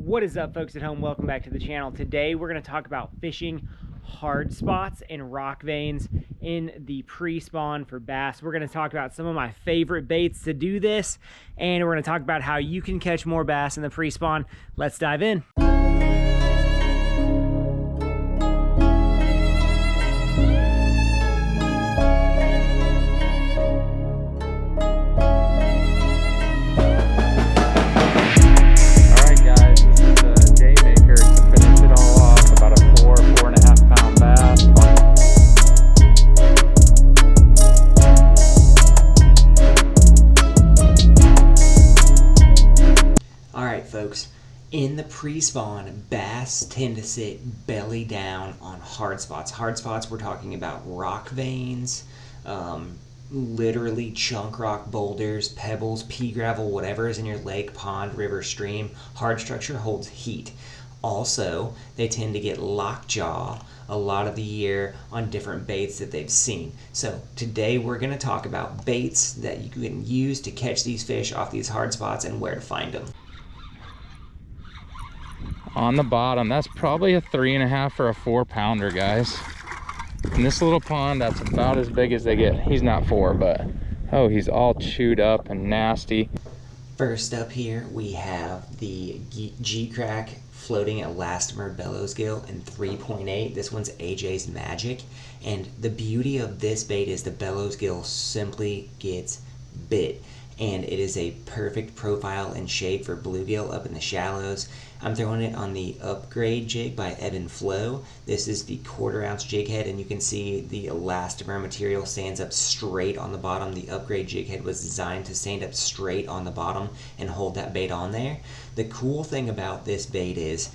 What is up, folks at home? Welcome back to the channel. Today we're going to talk about fishing hard spots and rock veins in the pre-spawn for bass. We're going to talk about some of my favorite baits to do this, and we're going to talk about how you can catch more bass in the pre-spawn. Let's dive in. Folks, in the pre-spawn, bass tend to sit belly down on hard spots. Hard spots, we're talking about rock veins, literally chunk rock boulders, pebbles, pea gravel, whatever is in your lake, pond, river, stream. Hard structure holds heat. Also, they tend to get lockjaw a lot of the year on different baits that they've seen. So today we're going to talk about baits that you can use to catch these fish off these hard spots and where to find them. On the bottom, that's probably a 3.5 or a 4 pounder, guys. In this little pond, that's about as big as they get. He's not 4, but oh, he's all chewed up and nasty. First up here we have the G-Crack floating Elastomer Bellows Gill in 3.8. This one's AJ's Magic, and the beauty of this bait is the Bellows Gill simply gets bit, and it is a perfect profile and shape for bluegill up in the shallows. I'm throwing it on the Upgrade Jig by Ebb N Flow. This is the 1/4 ounce jig head, and you can see the elastomer material stands up straight on the bottom. The Upgrade Jig head was designed to stand up straight on the bottom and hold that bait on there. The cool thing about this bait is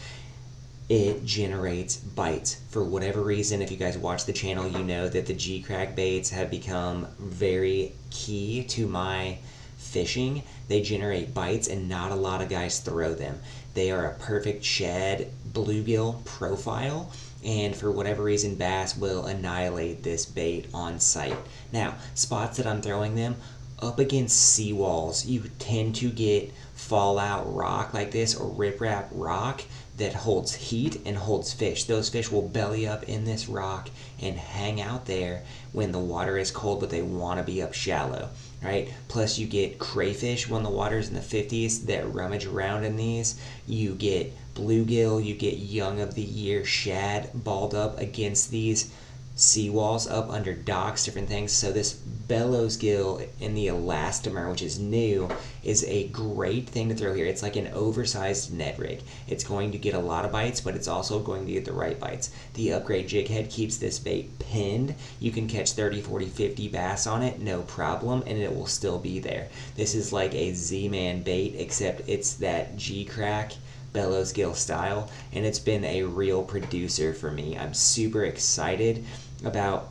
it generates bites. For whatever reason, if you guys watch the channel, you know that the G-Crack baits have become very key to my fishing. They generate bites, and not a lot of guys throw them. They are a perfect shad bluegill profile, and for whatever reason, bass will annihilate this bait on sight. Now, spots that I'm throwing them up against seawalls, you tend to get fallout rock like this, or riprap rock that holds heat and holds fish. Those fish will belly up in this rock and hang out there when the water is cold, but they want to be up shallow, right? Plus you get crayfish when the water's in the 50s that rummage around in these. You get bluegill, you get young of the year shad balled up against these seawalls, up under docks, different things. So this Bellows Gill in the Elastomer, which is new, is a great thing to throw here. It's like an oversized Ned rig. It's going to get a lot of bites, but it's also going to get the right bites. The Upgrade Jig head keeps this bait pinned. You can catch 30, 40, 50 bass on it, no problem, and it will still be there. This is like a Z-Man bait, except it's that G-Crack Bellows Gill style, and it's been a real producer for me. I'm super excited about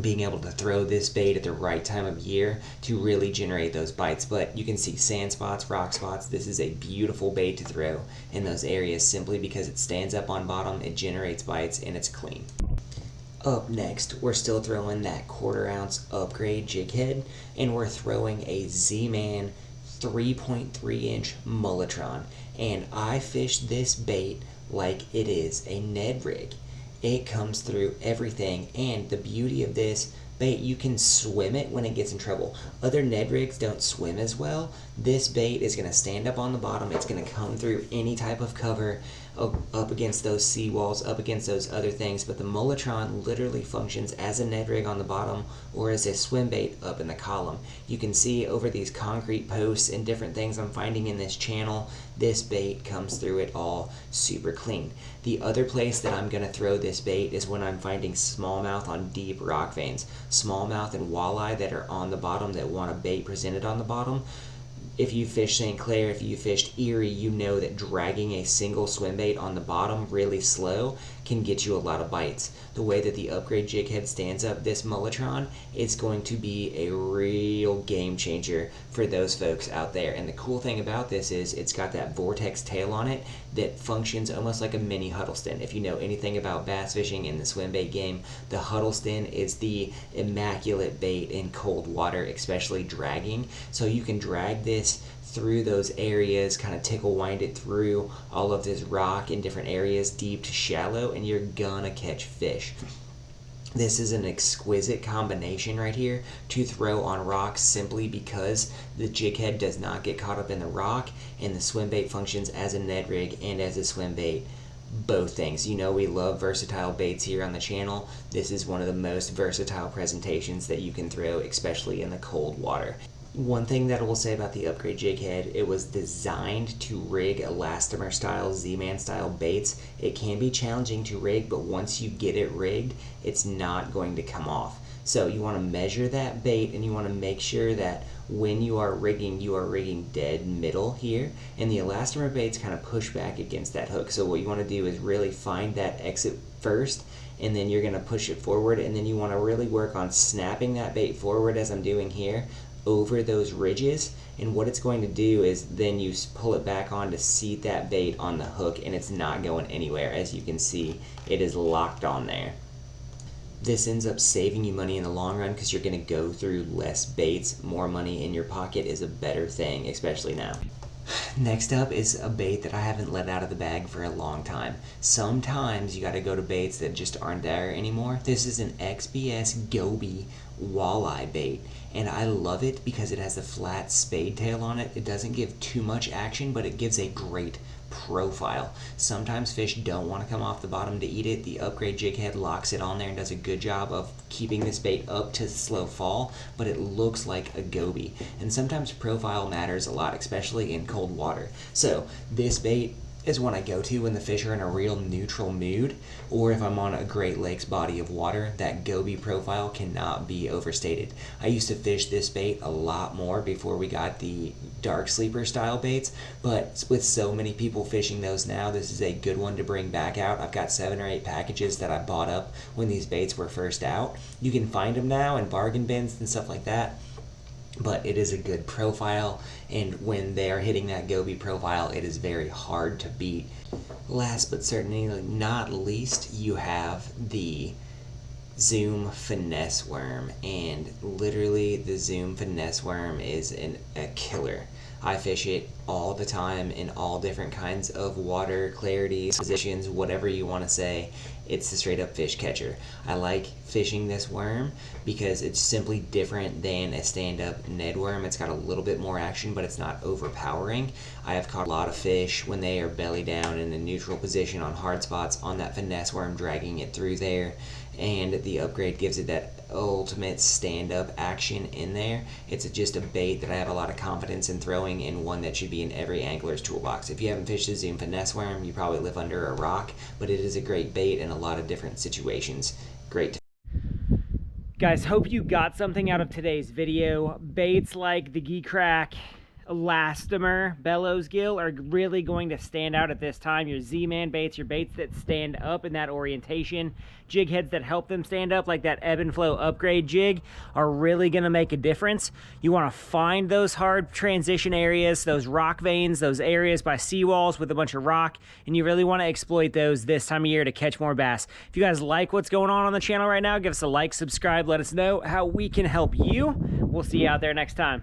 being able to throw this bait at the right time of year to really generate those bites. But you can see sand spots, rock spots. This is a beautiful bait to throw in those areas simply because it stands up on bottom, it generates bites, and it's clean. Up next, we're still throwing that 1/4 ounce Upgrade Jig head, and we're throwing a Z-Man 3.3 inch Mulletron, and I fish this bait like it is a Ned rig. It comes through everything, and the beauty of this bait, you can swim it when it gets in trouble. Other Ned rigs don't swim as well. This bait is going to stand up on the bottom. It's going to come through any type of cover, up against those seawalls, up against those other things, but the Mulletron literally functions as a Ned rig on the bottom or as a swim bait up in the column. You can see over these concrete posts and different things I'm finding in this channel, this bait comes through it all super clean. The other place that I'm going to throw this bait is when I'm finding smallmouth on deep rock veins. Smallmouth and walleye that are on the bottom that want a bait presented on the bottom. If you fish St. Clair, if you fished Erie, you know that dragging a single swim bait on the bottom really slow can get you a lot of bites. The way that the Upgrade Jig head stands up this Mulletron, it's going to be a real game changer for those folks out there. And the cool thing about this is it's got that vortex tail on it that functions almost like a mini Huddleston. If you know anything about bass fishing in the swim bait game, the Huddleston is the immaculate bait in cold water, especially dragging. So you can drag this tips through those areas, kind of tickle wind it through all of this rock in different areas, deep to shallow, and you're gonna catch fish. This is an exquisite combination right here to throw on rocks, simply because the jig head does not get caught up in the rock, and the swim bait functions as a Ned rig and as a swim bait. Both things. You know we love versatile baits here on the channel. This is one of the most versatile presentations that you can throw, especially in the cold water. One thing that I will say about the Upgrade Jig Head, it was designed to rig Elastomer style, Z-Man style baits. It can be challenging to rig, but once you get it rigged, it's not going to come off. So you want to measure that bait, and you want to make sure that when you are rigging dead middle here, and the Elastomer baits kind of push back against that hook. So what you want to do is really find that exit first, and then you're going to push it forward, and then you want to really work on snapping that bait forward, as I'm doing here, over those ridges. And what it's going to do is then you pull it back on to seat that bait on the hook, and it's not going anywhere. As you can see, it is locked on there. This ends up saving you money in the long run because you're going to go through less baits. More money in your pocket is a better thing, especially now. Next up is a bait that I haven't let out of the bag for a long time. Sometimes you got to go to baits that just aren't there anymore. This is an XBS Goby walleye bait, and I love it because it has a flat spade tail on it. It doesn't give too much action, but it gives a great profile. Sometimes fish don't want to come off the bottom to eat it. The Upgrade Jig Head locks it on there and does a good job of keeping this bait up to slow fall, but it looks like a goby. And sometimes profile matters a lot, especially in cold water. So this bait is one I go to when the fish are in a real neutral mood, or if I'm on a Great Lakes body of water. That goby profile cannot be overstated. I used to fish this bait a lot more before we got the dark sleeper style baits, but with so many people fishing those now, this is a good one to bring back out. I've got 7 or 8 packages that I bought up when these baits were first out. You can find them now in bargain bins and stuff like that, but it is a good profile, and when they are hitting that goby profile, it is very hard to beat. Last but certainly not least, you have the Zoom finesse worm, and literally the Zoom finesse worm is a killer. I fish it all the time in all different kinds of water, clarities, positions, whatever you want to say. It's the straight up fish catcher. I like fishing this worm because it's simply different than a stand-up Ned worm. It's got a little bit more action, but it's not overpowering. I have caught a lot of fish when they are belly down in a neutral position on hard spots on that finesse worm, dragging it through there, and the Upgrade gives it that ultimate stand-up action in there. It's just a bait that I have a lot of confidence in throwing, and one that should be in every angler's toolbox. If you haven't fished a Zoom finesse worm, you probably live under a rock, but it is a great bait in a lot of different situations. Great. Guys, hope you got something out of today's video. Baits like the G-Crack, Elastomer, Bellows, Gill are really going to stand out at this time. Your Z-Man baits, your baits that stand up in that orientation, jig heads that help them stand up, like that Ebb N Flow Upgrade Jig, are really going to make a difference. You want to find those hard transition areas, those rock veins, those areas by seawalls with a bunch of rock, and you really want to exploit those this time of year to catch more bass. If you guys like what's going on the channel right now, give us a like, subscribe, let us know how we can help you. We'll see you out there next time.